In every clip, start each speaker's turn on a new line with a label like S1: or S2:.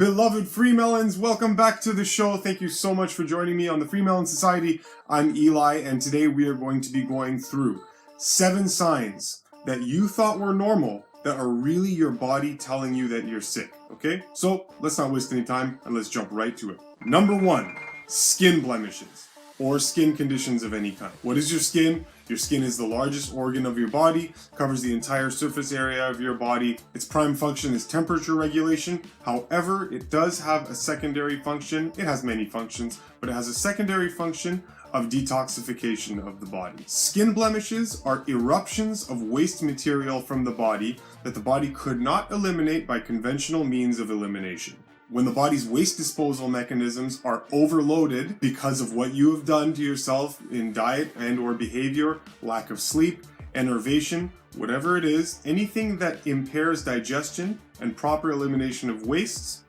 S1: Beloved FreeMelons, welcome back to the show. Thank you so much for joining me on the FreeMelon Society. I'm Eli, and today we are going to be going through 7 signs that you thought were normal that are really your body telling you that you're sick, okay? So let's not waste any time and let's jump right to it. Number 1, skin blemishes or skin conditions of any kind. What is your skin? Your skin is the largest organ of your body, covers the entire surface area of your body. Its prime function is temperature regulation. However, it does have a secondary function. It has many functions, but it has a secondary function of detoxification of the body. Skin blemishes are eruptions of waste material from the body that the body could not eliminate by conventional means of elimination. When the body's waste disposal mechanisms are overloaded because of what you have done to yourself in diet and or behavior, lack of sleep, enervation, whatever it is, anything that impairs digestion and proper elimination of wastes,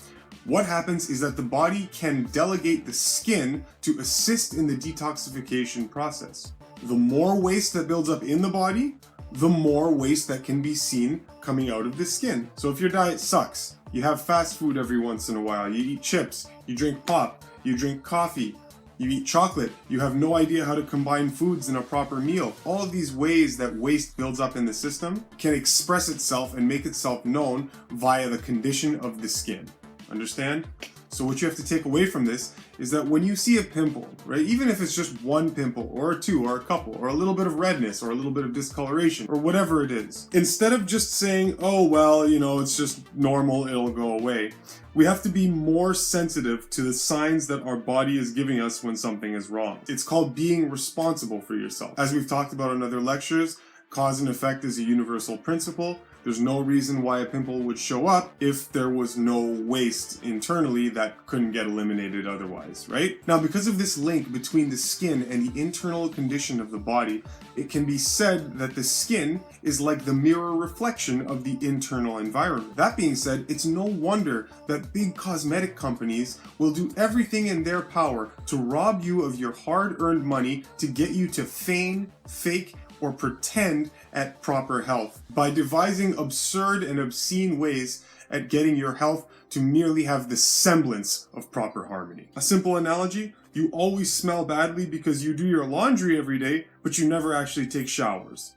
S1: what happens is that the body can delegate the skin to assist in the detoxification process. The more waste that builds up in the body, the more waste that can be seen coming out of the skin. So if your diet sucks, you have fast food every once in a while, you eat chips, you drink pop, you drink coffee, you eat chocolate, you have no idea how to combine foods in a proper meal. All of these ways that waste builds up in the system can express itself and make itself known via the condition of the skin. Understand? So what you have to take away from this is that when you see a pimple, right, even if it's just one pimple or 2 or a couple or a little bit of redness or a little bit of discoloration or whatever it is, instead of just saying, oh, well, you know, it's just normal, it'll go away, we have to be more sensitive to the signs that our body is giving us when something is wrong. It's called being responsible for yourself. As we've talked about in other lectures, cause and effect is a universal principle. There's no reason why a pimple would show up if there was no waste internally that couldn't get eliminated otherwise, right? Now, because of this link between the skin and the internal condition of the body, it can be said that the skin is like the mirror reflection of the internal environment. That being said, it's no wonder that big cosmetic companies will do everything in their power to rob you of your hard-earned money to get you to feign, fake, or pretend at proper health by devising absurd and obscene ways at getting your health to merely have the semblance of proper harmony. A simple analogy, you always smell badly because you do your laundry every day, but you never actually take showers,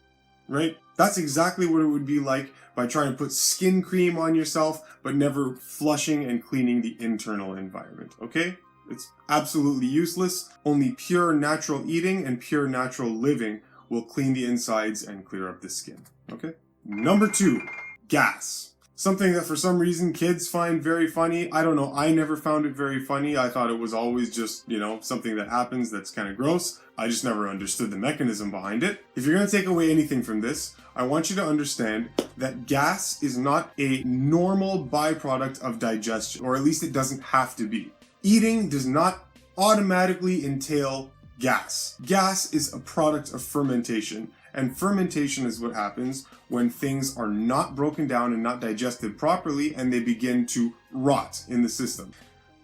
S1: right? That's exactly what it would be like by trying to put skin cream on yourself, but never flushing and cleaning the internal environment, okay? It's absolutely useless. Only pure natural eating and pure natural living will clean the insides and clear up the skin, okay? Number 2, gas. Something that for some reason kids find very funny. I don't know, I never found it very funny. I thought it was always just, you know, something that happens that's kind of gross. I just never understood the mechanism behind it. If you're gonna take away anything from this, I want you to understand that gas is not a normal byproduct of digestion, or at least it doesn't have to be. Eating does not automatically entail gas. Gas is a product of fermentation, and fermentation is what happens when things are not broken down and not digested properly and they begin to rot in the system.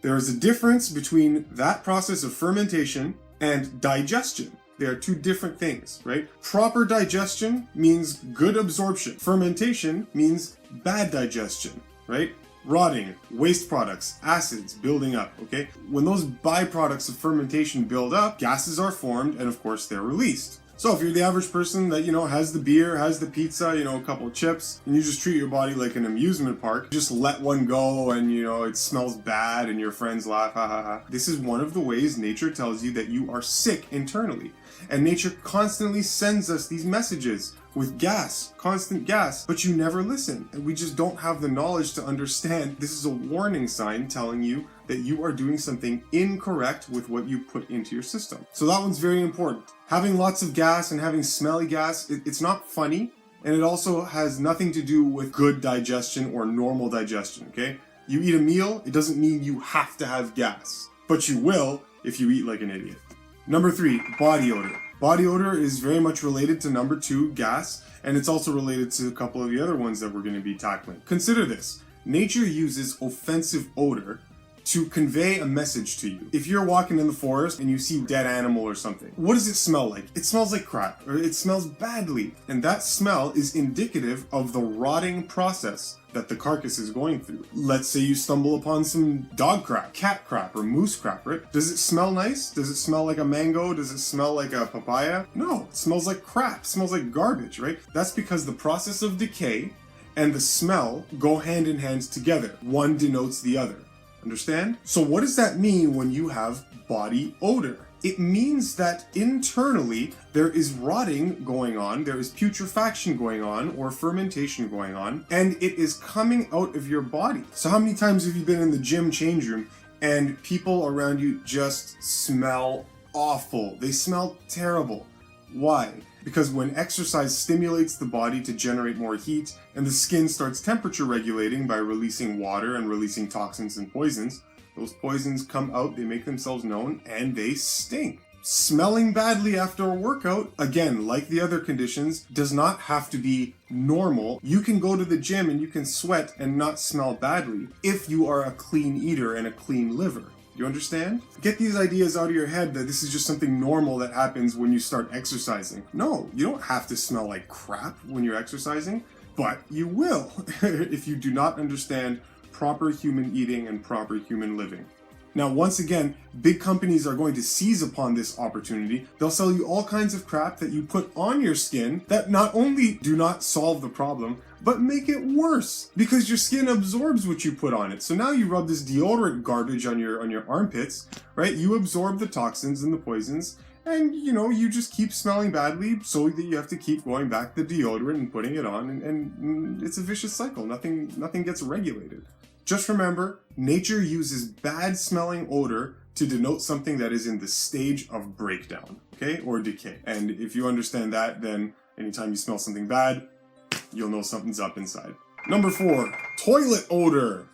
S1: There is a difference between that process of fermentation and digestion. They are 2 different things, right? Proper digestion means good absorption. Fermentation means bad digestion, right? Rotting, waste products, acids building up, okay? When those byproducts of fermentation build up, gases are formed and of course they're released. So if you're the average person that, you know, has the beer, has the pizza, you know, a couple of chips, and you just treat your body like an amusement park, just let one go and, you know, it smells bad and your friends laugh, ha ha ha. This is one of the ways nature tells you that you are sick internally. And nature constantly sends us these messages with gas, constant gas, but you never listen. And we just don't have the knowledge to understand this is a warning sign telling you that you are doing something incorrect with what you put into your system. So that one's very important. Having lots of gas and having smelly gas, it's not funny, and it also has nothing to do with good digestion or normal digestion, okay? You eat a meal, it doesn't mean you have to have gas, but you will if you eat like an idiot. Number 3, body odor. Body odor is very much related to number 2, gas, and it's also related to a couple of the other ones that we're going to be tackling. Consider this. Nature uses offensive odor to convey a message to you. If you're walking in the forest and you see a dead animal or something, what does it smell like? It smells like crap, or it smells badly. And that smell is indicative of the rotting process that the carcass is going through. Let's say you stumble upon some dog crap, cat crap, or moose crap, right? Does it smell nice? Does it smell like a mango? Does it smell like a papaya? No, it smells like crap. It smells like garbage, right? That's because the process of decay and the smell go hand in hand together. One denotes the other. Understand? So what does that mean when you have body odor? It means that internally there is rotting going on, there is putrefaction going on, or fermentation going on, and it is coming out of your body. So how many times have you been in the gym change room and people around you just smell awful? They smell terrible. Why? Because when exercise stimulates the body to generate more heat and the skin starts temperature regulating by releasing water and releasing toxins and poisons, those poisons come out, they make themselves known, and they stink. Smelling badly after a workout, again, like the other conditions, does not have to be normal. You can go to the gym and you can sweat and not smell badly if you are a clean eater and a clean liver. You understand? Get these ideas out of your head that this is just something normal that happens when you start exercising. No, you don't have to smell like crap when you're exercising, but you will if you do not understand proper human eating and proper human living. Now, once again, big companies are going to seize upon this opportunity. They'll sell you all kinds of crap that you put on your skin that not only do not solve the problem, but make it worse because your skin absorbs what you put on it. So now you rub this deodorant garbage on your armpits, right? You absorb the toxins and the poisons, and you just keep smelling badly so that you have to keep going back to the deodorant and putting it on, and it's a vicious cycle. Nothing gets regulated. Just remember, nature uses bad smelling odor to denote something that is in the stage of breakdown, okay, or decay. And if you understand that, then anytime you smell something bad, you'll know something's up inside. Number 4, toilet odor.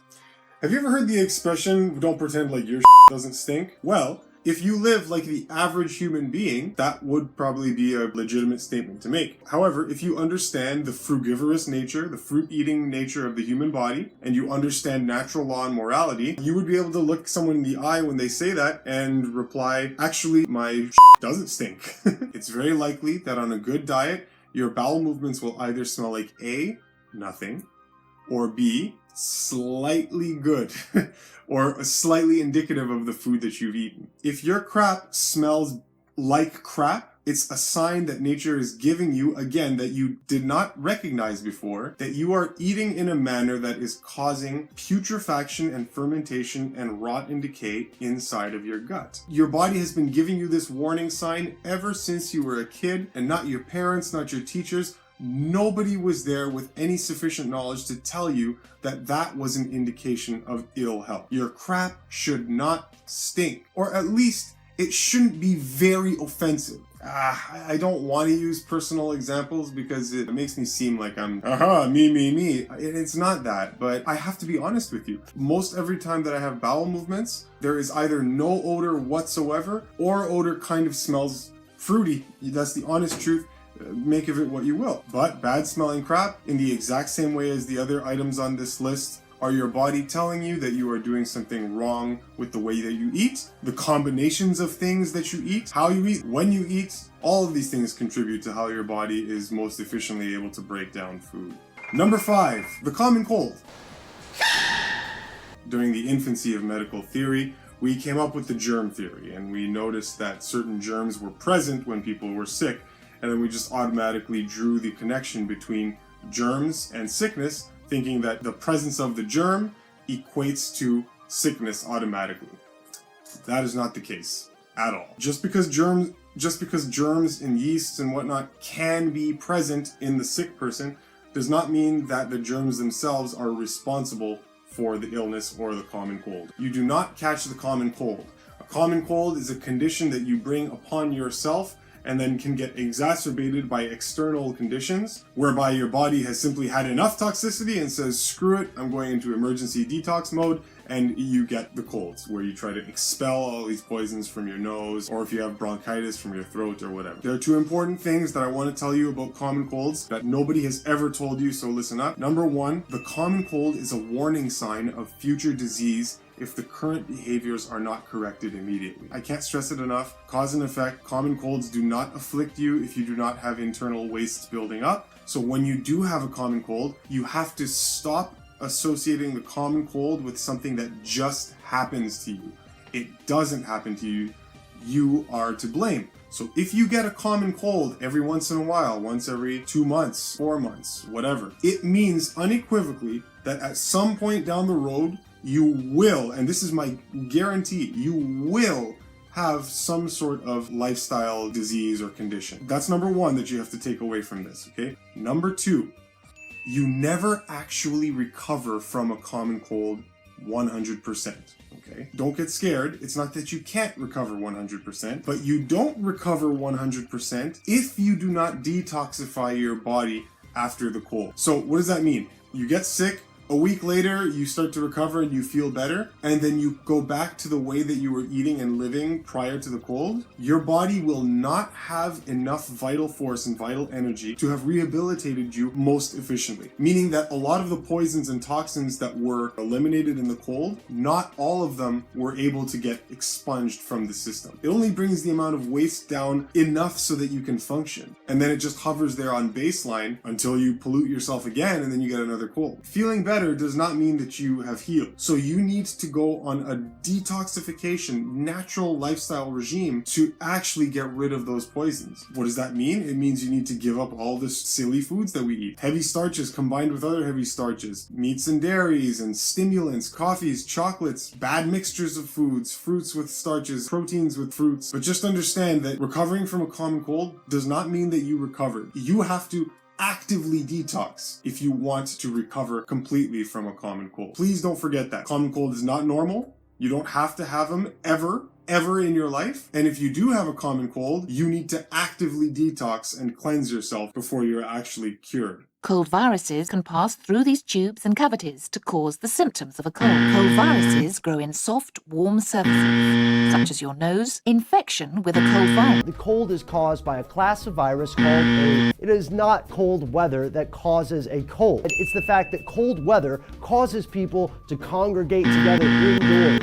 S1: Have you ever heard the expression, don't pretend like your doesn't stink? Well, if you live like the average human being, that would probably be a legitimate statement to make. However, if you understand the frugivorous nature, the fruit-eating nature of the human body, and you understand natural law and morality, you would be able to look someone in the eye when they say that and reply, actually, my doesn't stink. It's very likely that on a good diet, your bowel movements will either smell like A, nothing, or B, slightly good, or slightly indicative of the food that you've eaten. If your crap smells like crap, it's a sign that nature is giving you, again, that you did not recognize before, that you are eating in a manner that is causing putrefaction and fermentation and rot and decay inside of your gut. Your body has been giving you this warning sign ever since you were a kid, and not your parents, not your teachers. Nobody was there with any sufficient knowledge to tell you that that was an indication of ill health. Your crap should not stink, or at least it shouldn't be very offensive. I don't want to use personal examples because it makes me seem like I'm, me. It's not that, but I have to be honest with you. Most every time that I have bowel movements, there is either no odor whatsoever, or odor kind of smells fruity. That's the honest truth. Make of it what you will. But bad smelling crap, in the exact same way as the other items on this list, are your body telling you that you are doing something wrong with the way that you eat, the combinations of things that you eat, how you eat, when you eat. All of these things contribute to how your body is most efficiently able to break down food. Number 5, the common cold. During the infancy of medical theory, we came up with the germ theory, and we noticed that certain germs were present when people were sick, and then we just automatically drew the connection between germs and sickness, thinking that the presence of the germ equates to sickness automatically. That is not the case at all. Just because germs and yeasts and whatnot can be present in the sick person does not mean that the germs themselves are responsible for the illness or the common cold. You do not catch the common cold. A common cold is a condition that you bring upon yourself and then can get exacerbated by external conditions, whereby your body has simply had enough toxicity and says, screw it, I'm going into emergency detox mode, and you get the colds, where you try to expel all these poisons from your nose, or if you have bronchitis from your throat or whatever. There are 2 important things that I want to tell you about common colds that nobody has ever told you, so listen up. Number 1, the common cold is a warning sign of future disease if the current behaviors are not corrected immediately. I can't stress it enough. Cause and effect. Common colds do not afflict you if you do not have internal wastes building up. So when you do have a common cold, you have to stop associating the common cold with something that just happens to you. It doesn't happen to you. You are to blame. So if you get a common cold every once in a while, once every 2 months, 4 months, whatever, it means unequivocally that at some point down the road, you will, and this is my guarantee, you will have some sort of lifestyle disease or condition. That's number one that you have to take away from this, okay? Number two, you never actually recover from a common cold 100%. Okay? Don't get scared. It's not that you can't recover 100%, but you don't recover 100% if you do not detoxify your body after the cold. So what does that mean? You get sick, a week later you start to recover and you feel better, and then you go back to the way that you were eating and living prior to the cold. Your body will not have enough vital force and vital energy to have rehabilitated you most efficiently. Meaning that a lot of the poisons and toxins that were eliminated in the cold, not all of them were able to get expunged from the system. It only brings the amount of waste down enough so that you can function. And then it just hovers there on baseline until you pollute yourself again and then you get another cold. Feeling better does not mean that you have healed. So you need to go on a detoxification, natural lifestyle regime to actually get rid of those poisons. What does that mean? It means you need to give up all the silly foods that we eat. Heavy starches combined with other heavy starches, meats and dairies and stimulants, coffees, chocolates, bad mixtures of foods, fruits with starches, proteins with fruits. But just understand that recovering from a common cold does not mean that you recovered. You have to actively detox if you want to recover completely from a common cold. Please don't forget that. Common cold is not normal. You don't have to have them ever in your life. And if you do have a common cold, you need to actively detox and cleanse yourself before you're actually cured.
S2: Cold viruses can pass through these tubes and cavities to cause the symptoms of a cold. Cold viruses grow in soft, warm surfaces, such as your nose. Infection with a cold virus.
S3: The cold is caused by a class of virus called It is not cold weather that causes a cold. It's the fact that cold weather causes people to congregate together indoors.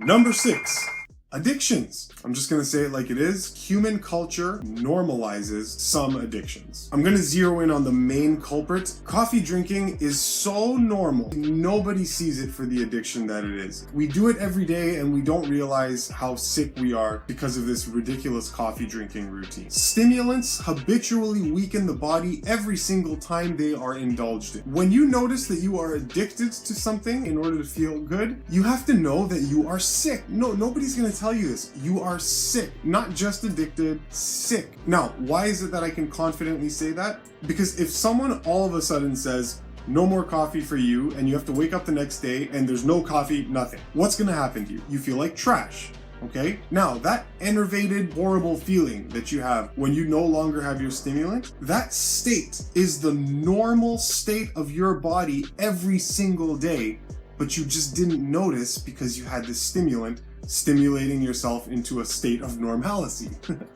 S1: Number 6. Addictions. I'm just gonna say it like it is. Human culture normalizes some addictions. I'm gonna zero in on the main culprit. Coffee drinking is so normal. Nobody sees it for the addiction that it is. We do it every day and we don't realize how sick we are because of this ridiculous coffee drinking routine. Stimulants habitually weaken the body every single time they are indulged in. When you notice that you are addicted to something in order to feel good, you have to know that you are sick. No, nobody's gonna tell you this. You are sick, not just addicted, sick. Now, why is it that I can confidently say that? Because if someone all of a sudden says, no more coffee for you, and you have to wake up the next day and there's no coffee, nothing, what's gonna happen to you? You feel like trash. Okay? Now, that enervated, horrible feeling that you have when you no longer have your stimulant, that state is the normal state of your body every single day, but you just didn't notice because you had this stimulant stimulating yourself into a state of normalcy.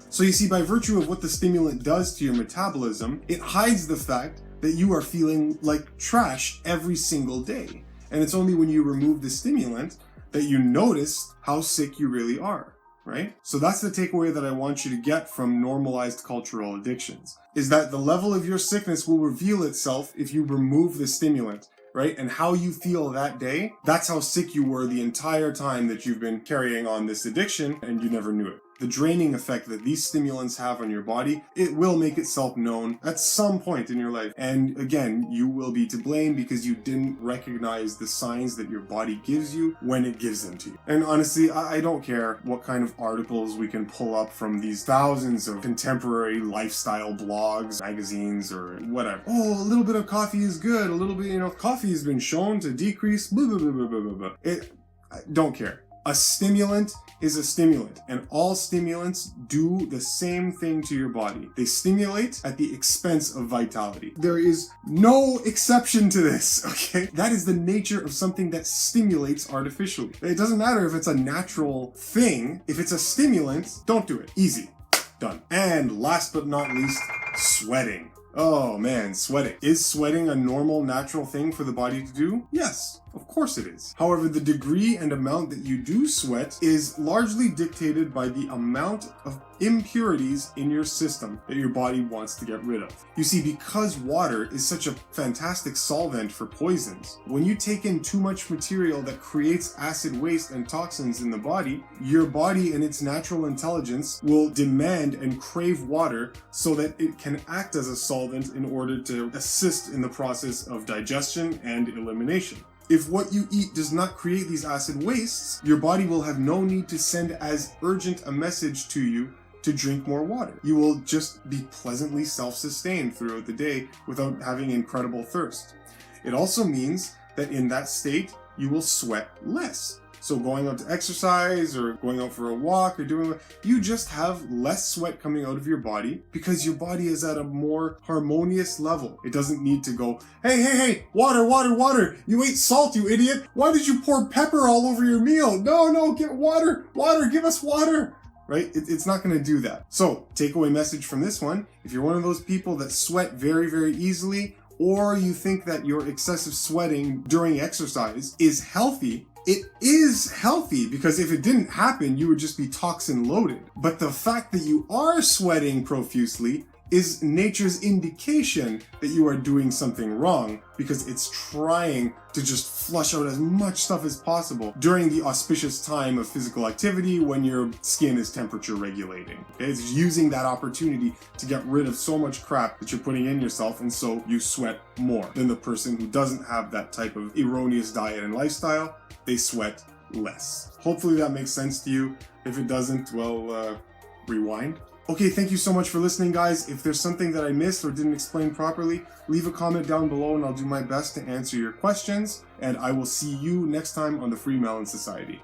S1: So you see, by virtue of what the stimulant does to your metabolism, it hides the fact that you are feeling like trash every single day. And it's only when you remove the stimulant that you notice how sick you really are, right? So that's the takeaway that I want you to get from normalized cultural addictions, is that the level of your sickness will reveal itself if you remove the stimulant. Right? And how you feel that day, that's how sick you were the entire time that you've been carrying on this addiction and you never knew it. The draining effect that these stimulants have on your body, it will make itself known at some point in your life. And again, you will be to blame because you didn't recognize the signs that your body gives you when it gives them to you. And honestly, I don't care what kind of articles we can pull up from these thousands of contemporary lifestyle blogs, magazines, or whatever. Oh, a little bit of coffee is good. A little bit, coffee has been shown to decrease blah, blah, blah, blah, blah, blah. I don't care. A stimulant is a stimulant, and all stimulants do the same thing to your body. They stimulate at the expense of vitality. There is no exception to this, okay? That is the nature of something that stimulates artificially. It doesn't matter if it's a natural thing. If it's a stimulant, don't do it. Easy. Done. And last but not least, sweating. Oh man, sweating. Is sweating a normal, natural thing for the body to do? Yes, of course it is. However, the degree and amount that you do sweat is largely dictated by the amount of impurities in your system that your body wants to get rid of. You see, because water is such a fantastic solvent for poisons, when you take in too much material that creates acid waste and toxins in the body, your body in its natural intelligence will demand and crave water so that it can act as a solvent in order to assist in the process of digestion and elimination. If what you eat does not create these acid wastes, your body will have no need to send as urgent a message to you to drink more water. You will just be pleasantly self-sustained throughout the day without having incredible thirst. It also means that in that state, you will sweat less. So going out to exercise or going out for a walk or you just have less sweat coming out of your body because your body is at a more harmonious level. It doesn't need to go, hey, water. You ate salt, you idiot. Why did you pour pepper all over your meal? No, get water, give us water. Right? It's not going to do that. So takeaway message from this one, if you're one of those people that sweat very, very easily, or you think that your excessive sweating during exercise is healthy, it is healthy because if it didn't happen, you would just be toxin loaded. But the fact that you are sweating profusely is nature's indication that you are doing something wrong because it's trying to just flush out as much stuff as possible during the auspicious time of physical activity when your skin is temperature regulating. Okay? It's using that opportunity to get rid of so much crap that you're putting in yourself, and so you sweat more than the person who doesn't have that type of erroneous diet and lifestyle. They sweat less. Hopefully that makes sense to you. If it doesn't, well, rewind. Okay, thank you so much for listening, guys. If there's something that I missed or didn't explain properly, leave a comment down below and I'll do my best to answer your questions. And I will see you next time on the FreeMelon Society.